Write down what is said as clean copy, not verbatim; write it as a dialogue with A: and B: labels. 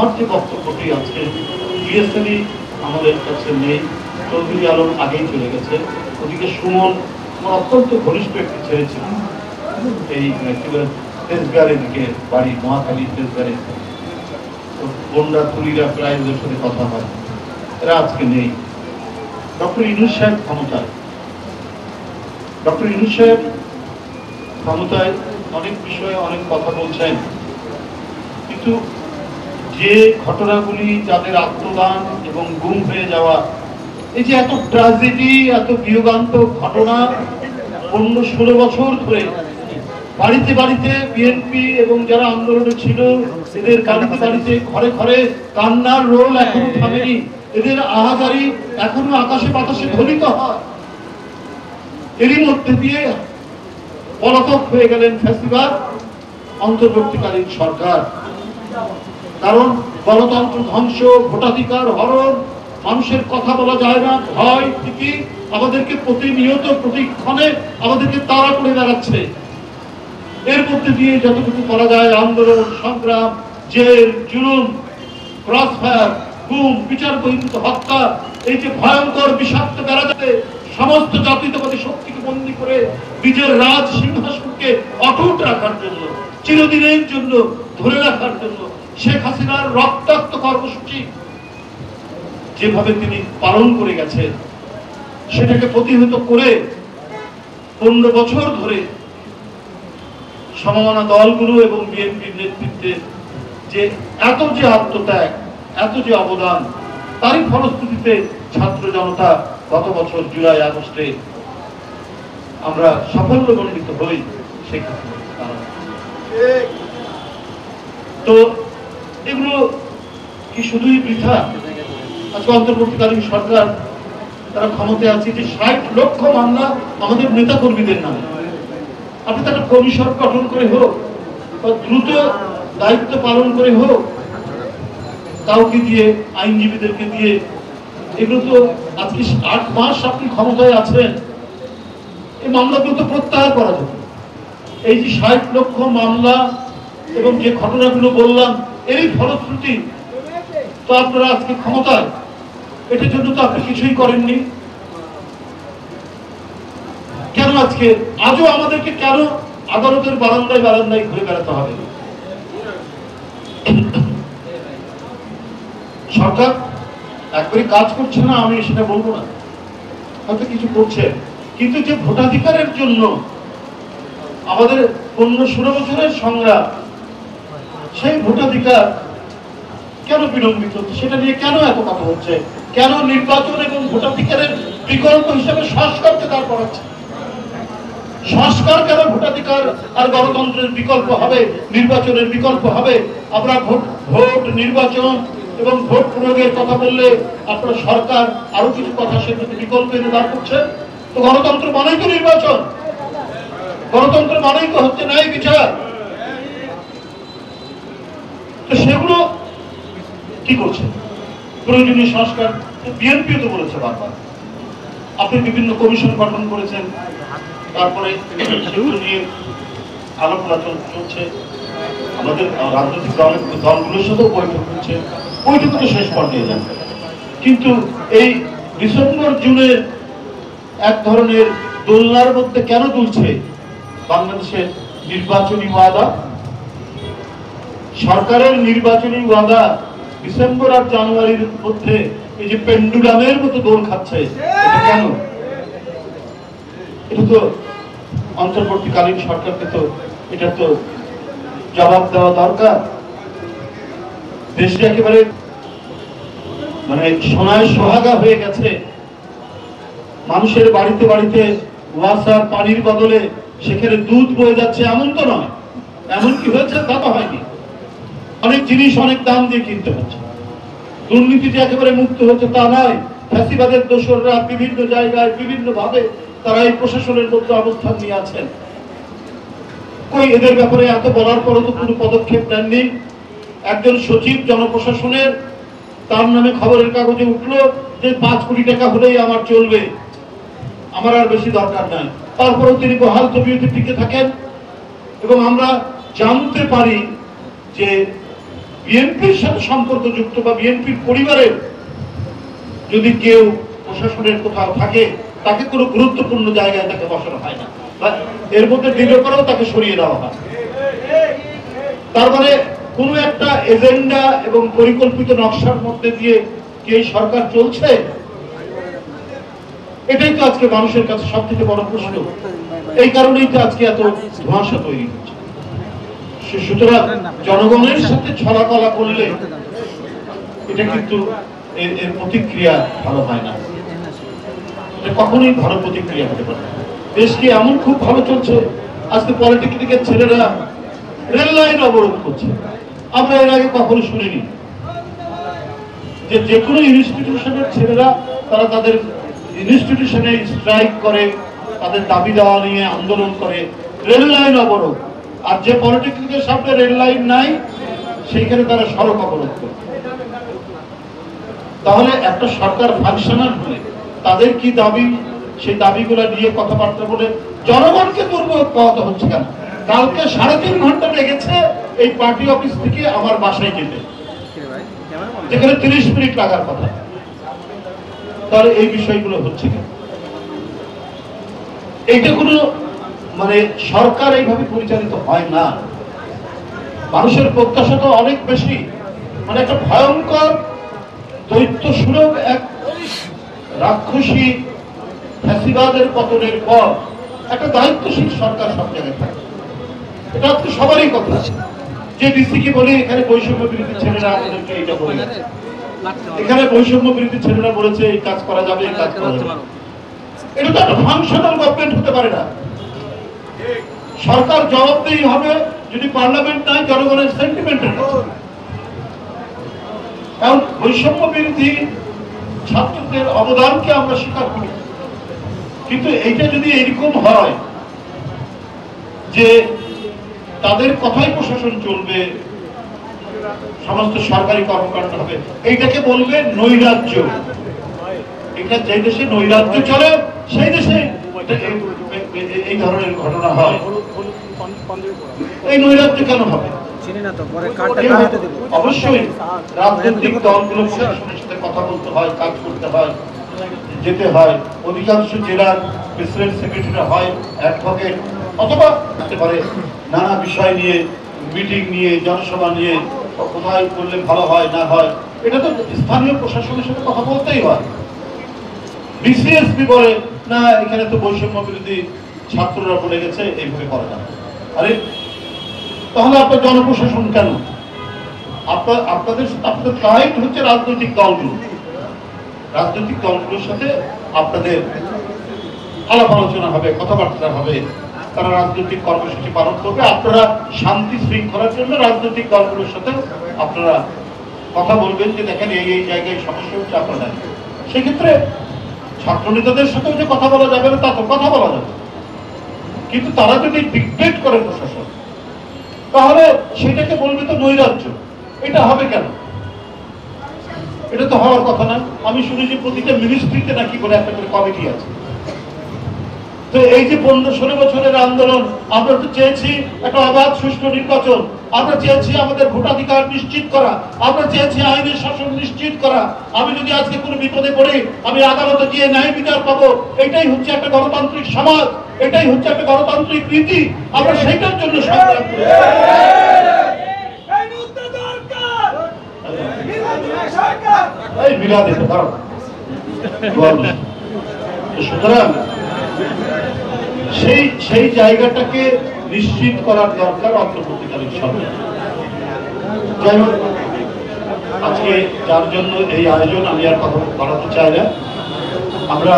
A: আমার যে বক্তব্যটি আজকে বিএসএনই আমাদের কাছে নেই, চৌধুরী আলম আগেই চলে গেছে, ওদিকে সুমন আমার অত্যন্ত ঘনিষ্ঠ একটি ছেলে ছিল, এই তেজগাঁয়ের দিকে বাড়ি, মহাখালী তেজগাঁয়ের, বন্ডা তুলিরা প্রায় ওদের সাথে কথা হয়, এরা আজকে নেই। ডক্টর ইউনূস সাহেব ক্ষমতায়, ডক্টর ইউনূস সাহেব ক্ষমতায় অনেক বিষয়ে অনেক কথা বলছেন, কিন্তু যে ঘটনাগুলি, যাদের আত্মদান এবং গুম হয়ে যাওয়া, এই যে এত ট্র্যাজেডি, এত বিয়োগান্তক ঘটনা 15-16 বছর ধরে বাড়িতে বাড়িতে বিএনপি এবং যারা আন্দোলনে ছিল এদের বাড়িতে বাড়িতে ঘরে ঘরে কান্নার রোল এখনো থামেনি, এদের আহাজারি এখনো আকাশে বাতাসে ধ্বনিত হয়। এরই মধ্যে দিয়ে পলাতক হয়ে গেলেন ফ্যাসিবাদ অন্তর্বর্তীকালীন সরকার। কারণ গণতন্ত্র ধ্বংস, ভোটাধিকার হরণ, মানুষের কথা বলা যায় না, ভয় ভীতি আমাদেরকে প্রতিনিয়ত প্রতিক্ষণে আমাদেরকে তাড়া করে বেড়াচ্ছে। এর মধ্যে দিয়ে যতটুকু করা যায় আন্দোলন সংগ্রাম, জেল জুলুম, ক্রস ফায়ার, গুম, বিচার বহির্ভূত হত্যা, এই যে ভয়ঙ্কর বিষাক্ত বেড়াতে সমস্ত জাতীয়তাবাদী শক্তিকে বন্দী করে নিজের রাজ সিংহাসনকে অটুট রাখার জন্য, চিরদিনের জন্য ধরে রাখার জন্য শেখ হাসিনার রক্তাক্ত কর্মসূচি যেভাবে তিনি পালন করে গেছেন, সেটাকে প্রতিহত করে 15 বছর ধরে সমমনা দলগুলো এবং বিএনপির নেতৃত্বে যে এত যে আত্মত্যাগ, এত যে অবদান, তারই ফলশ্রুতিতে ছাত্র জনতা গত বছর জুলাই আগস্টে আমরা সাফল্যমণ্ডিত হই। শেখ হাসিনার কারণে তো এগুলো কি শুধুই বৃথা? আজকে অন্তর্বর্তীকালীন সরকার তারা ক্ষমতায় আছে যে 60 লক্ষ মামলা আমাদের নেতা কর্মীদের নামে। আপনি তারা কমিশন গঠন করে হোক বা দ্রুত দায়িত্ব পালন করে হোক, কাউকে দিয়ে, আইনজীবীদেরকে দিয়ে, এগুলো তো আজকে 8 মাস আপনি ক্ষমতায় আছেন, এই মামলাগুলো তো প্রত্যাহার করা যাবে। এই যে 60 লক্ষ মামলা এবং যে ঘটনাগুলো বললাম, এই ফলশ্রুতি তো আপনারা আজকে ক্ষমতায়, এটার জন্য তো আপনি কিছুই করেননি। কেন আজকে আজও আমাদেরকে কেন আদালতের বারান্দায় বারান্দায় ঘুরে বেড়াতে হবে? সরকার একবারই কাজ করছে না, আমি সেটা বলবো না, হয়তো কিছু করছে, কিন্তু যে ভোটাধিকারের জন্য আমাদের 15-16 বছরের সংগ্রাম, সেই ভোটাধিকার কেন বিলম্বিত হচ্ছে, সেটা নিয়ে কেন এত কথা হচ্ছে? কেন নির্বাচন এবং ভোটাধিকারের বিকল্প হিসেবে সংস্কারকে দাঁড় করাচ্ছে? সংস্কার কেন ভোটাধিকার আর গণতন্ত্রের বিকল্প হবে, নির্বাচনের বিকল্প হবে? আমরা ভোট নির্বাচন এবং ভোট প্রয়োগের কথা বললে আপনার সরকার আরো কিছু কথা সেগুলো বিকল্প এনে দাঁড় করছে। তো গণতন্ত্র মানেই তো নির্বাচন, গণতন্ত্র মানেই তো হচ্ছে ন্যায় বিচার। তো সেগুলো কি করছে? প্রয়োজনীয় সংস্কার বিএনপিও তো বলেছে বারবার। আপনি বিভিন্ন কমিশন গঠন করেছেন, তারপরে সেগুলো নিয়ে আলোচনা চলছে, আমাদের রাজনৈতিক দলগুলোর সাথেও বৈঠক হচ্ছে, বৈঠক তো শেষ পর্যায়ে যান। কিন্তু এই ডিসেম্বর জুনের এক ধরনের দোলনার মধ্যে কেন দুলছে বাংলাদেশের নির্বাচনী ওয়াদা? সরকারের নির্বাচনী ওয়াদা ডিসেম্বর আর জানুয়ারির মধ্যে এই যে পেন্ডুলামের মতো দোল খাচ্ছে, এটা কেন? এটা তো অন্তর্বর্তীকালীন সরকারকে তো এটা তো জবাব দেওয়া দরকার। দেশটা একেবারে মানে সোনায় সোহাগা হয়ে গেছে, মানুষের বাড়িতে বাড়িতে ওয়াসার পানির বদলে সেখানে দুধ বয়ে যাচ্ছে, এমন তো নয়। এমন কি হয়েছে? তা তো হয়নি। অনেক জিনিস অনেক দাম দিয়ে কিনতে হচ্ছে। দুর্নীতি যে একেবারে মুক্ত হচ্ছে তা নয়। ফ্যাসিবাদের দোসররা বিভিন্ন জায়গায় বিভিন্ন ভাবে তারা এই প্রশাসনের মধ্যে অবস্থান নিয়ে আছেন। কই এদের ব্যাপারে এত বলার পরও তো কোনো পদক্ষেপ নেননি। একজন সচিব জনপ্রশাসনের, তার নামে খবরের কাগজে উঠলো যে 5 কোটি টাকা হলেই আমার চলবে, আমার আর বেশি দরকার নাই। তারপরেও তিনি বহাল তবিয়তে টিকে থাকেন এবং আমরা জানতে পারি যে বিএনপির সাথে সম্পর্কযুক্ত বা বিএনপির পরিবারের যদি কেউ প্রশাসনের কোথাও থাকে, তাকে কোনো গুরুত্বপূর্ণ জায়গায় তাকে বসানো হয় না, বা এর মধ্যে দৃঢ় করেও তাকে সরিয়ে দেওয়া হয়। তার মানে কোনো একটা এজেন্ডা এবং পরিকল্পিত নকশার মধ্যে দিয়ে কি এই সরকার চলছে? এটাই তো আজকে মানুষের কাছে সব থেকে বড় প্রশ্ন। এই কারণেই তো আজকে এত ধোঁয়াশা তৈরি হচ্ছে। সুতরাং জনগণের সাথে ছলাকলা করলে এটা কিন্তু এর প্রতিক্রিয়া ভালো হয় না, এটা কখনোই ভালো প্রতিক্রিয়া হতে পারে না। দেশকে এমন খুব ভালো চলছে, আজকে পলিটেকনিকের ছেলেরা রেল লাইন অবরোধ করছে। আমরা এর আগে কখনো শুনিনি যে কোনো ইনস্টিটিউশনের ছেলেরা তারা তাদের ইনস্টিটিউশনে স্ট্রাইক করে, তাদের দাবি দেওয়া নিয়ে আন্দোলন করে, রেল লাইন অবরোধ। আর যে পলিটেকনিকের সামনে রেল লাইন নাই সেইখানে তারা সড়ক অবরোধ করে। তাহলে একটা সরকার ফাংশনাল হলে তাদের কি দাবি, সেই দাবিগুলো নিয়ে কথাবার্তা বলে জনগণকে দুর্ভোগ পাওয়াতে হচ্ছে কেন? কালকে 3.5 ঘন্টা লেগেছে এই পার্টি অফিস থেকে আমার বাসায় যেতে, যেখানে 30 মিনিট লাগার কথা। তাহলে এই বিষয়গুলো হচ্ছে কেন? এইটা কোনো মানে সরকার এইভাবে পরিচালিত হয় না। মানুষের প্রত্যাশা তো অনেক বেশি, মানে একটা ভয়ঙ্কর দৈত্য সুলভ এক রাক্ষসী ফ্যাসিবাদের পতনের পর একটা দায়িত্বশীল সরকার সব জায়গায় থাকে। এটা আজকে সবারই কথা। যে ডিসিকে বলে এখানে বৈষম্য বিরোধী ছেলেরা আমাদেরকে এটা বলে গেছে, এখানে বৈষম্য বিরোধী ছেলেরা বলেছে এই কাজ করা যাবে, এই কাজ করা যাবে। এটা তো একটা ফাংশনাল গভর্নমেন্ট হতে পারে না। সরকার জবাবদেহি হবে যদি পার্লামেন্ট নাই জনগণের সেন্টিমেন্টের কাছে। কারণ বৈষম্য বিরোধী ছাত্রদের অবদানকে আমরা স্বীকার করি, কিন্তু এইটা যদি এরকম হয় যে তাদের কথাই প্রশাসন চলবে, সমস্ত সরকারি কর্মকাণ্ড হবে, এইটাকে বলবে নৈরাজ্য। এটা যে দেশে নৈরাজ্য চলে সেই দেশে এই ধরনের ঘটনা হয়। এই নৈরাজ্য কেন হবে? অবশ্যই রাজনৈতিক দলগুলো প্রশাসনের সাথে কথা বলতে হয়, কাজ করতে হয়, যেতে হয়। অধিকাংশ জেলার প্রেসিডেন্ট সেক্রেটারি হয় অ্যাডভোকেট, অথবা হতে পারে নানা বিষয় নিয়ে মিটিং নিয়ে, জনসভা নিয়ে কোথায় করলে ভালো হয় না হয়, এটা তো স্থানীয় প্রশাসনের সাথে কথা বলতেই হয়। বিসিএসপি বলে না এখানে তো বৈষম্য বিরোধী ছাত্ররা বলে গেছে এইভাবে করে না। আরে তাহলে আপনার জনপ্রশাসন কেন? আপনাদের ক্লায়েন্ট হচ্ছে রাজনৈতিক দলগুলো। রাজনৈতিক দলগুলোর সাথে আপনাদের আলাপ আলোচনা হবে, কথাবার্তা হবে, তারা রাজনৈতিক কর্মসূচি পালন করবে। আপনারা শান্তি শৃঙ্খলার জন্য রাজনৈতিক দলগুলোর সাথে আপনারা কথা বলবেন যে দেখেন এই এই জায়গায় সমস্যা হচ্ছে আপনারা। সেক্ষেত্রে ছাত্র নেতাদের সাথেও যে কথা বলা যাবে না তা তো কথা বলা যাবে, কিন্তু তারা যদি ডিক্টেট করে প্রশাসন, তাহলে সেটাকে বলবে তো নৈরাজ্য। এটা হবে কেন? এটা তো হওয়ার কথা না। আমি শুনেছি প্রতিটা মিনিস্ট্রিতে নাকি করে একটা করে কমিটি আছে। তো এই যে 15-16 বছরের আন্দোলন, আমরা তো চেয়েছি একটা অবাধ সুষ্ঠু নির্বাচন, আমরা চেয়েছি আমাদের ভোটাধিকার নিশ্চিত করা, আমরা চেয়েছি আইনের শাসন নিশ্চিত করা। আমি যদি আজকে কোনো বিপদে পড়ি আমি আদালতে গিয়ে ন্যায় বিচার পাবো, এটাই হচ্ছে একটা গণতান্ত্রিক সমাজ, এটাই হচ্ছে একটা গণতান্ত্রিক রীতি। আমরা সেইটার জন্য সংগ্রাম করি। এই মিলাদ এটা দাঁড়াও। সুতরাং সেই জায়গাটাকে নিশ্চিত করার দরকার অন্তর্বর্তীকালীন সরকার। যাই হোক, আজকে যার জন্য এই আয়োজন আমি আর কথা বাড়াতে চাই না। আমরা